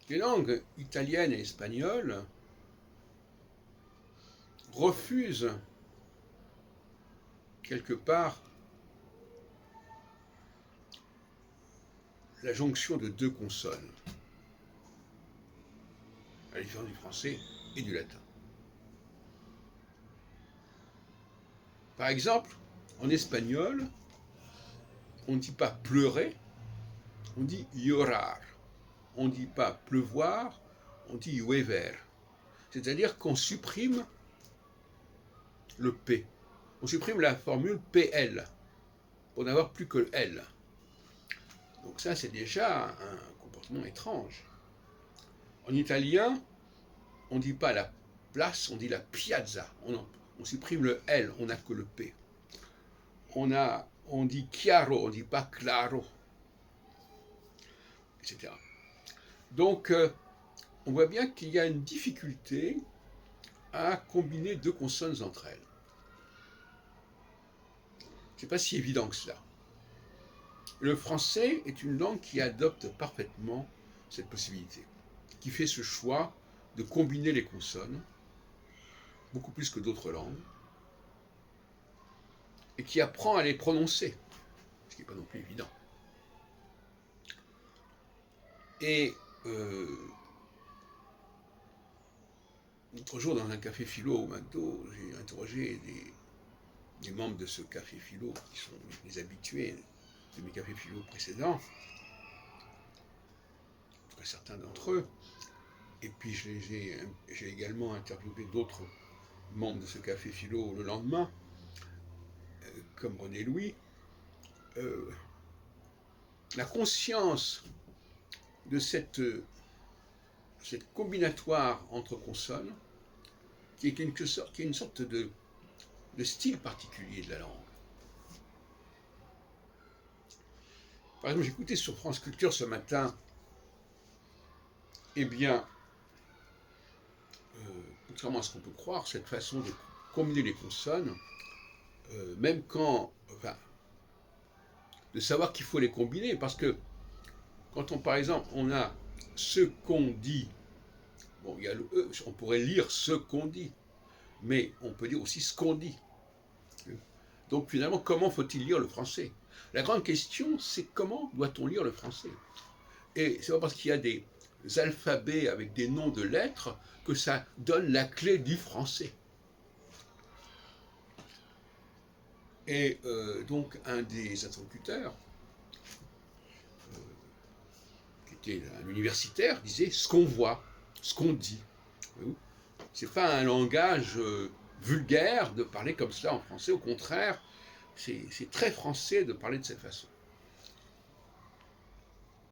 Les langues italiennes et espagnoles refusent quelque part la jonction de deux consonnes, à la différence du français et du latin. Par exemple, en espagnol, on ne dit pas pleurer, on dit llorar. On ne dit pas pleuvoir, on dit lluever. C'est-à-dire qu'on supprime le P. On supprime la formule PL pour n'avoir plus que le L. Donc ça, c'est déjà un comportement étrange. En italien, on ne dit pas la place, on dit la piazza. On supprime le L, on n'a que le P. On dit chiaro, on ne dit pas claro, etc. Donc, on voit bien qu'il y a une difficulté à combiner deux consonnes entre elles. C'est pas si évident que cela. Le français est une langue qui adopte parfaitement cette possibilité, qui fait ce choix de combiner les consonnes, beaucoup plus que d'autres langues, et qui apprend à les prononcer, ce qui n'est pas non plus évident. Et l'autre jour, dans un café philo au McDo, j'ai interrogé des membres de ce café philo, qui sont les habitués de mes cafés philo précédents, en tout cas certains d'entre eux, et puis j'ai également interviewé d'autres membres de ce café philo le lendemain, comme René Louis. La conscience de cette combinatoire entre consonnes, qui est une sorte de style particulier de la langue. Par exemple, j'écoutais sur France Culture ce matin, eh bien, contrairement à ce qu'on peut croire, cette façon de combiner les consonnes, même quand, enfin, de savoir qu'il faut les combiner, parce que quand par exemple, on a ce qu'on dit, bon, il y a le E, on pourrait lire ce qu'on dit, mais on peut dire aussi ce qu'on dit. Donc finalement, comment faut-il lire le français? La grande question, c'est comment doit-on lire le français? Et c'est pas parce qu'il y a des alphabets avec des noms de lettres que ça donne la clé du français. Et donc un des interlocuteurs, qui était un universitaire, disait ce qu'on voit, ce qu'on dit. C'est pas un langage vulgaire de parler comme cela en français, au contraire, c'est très français de parler de cette façon.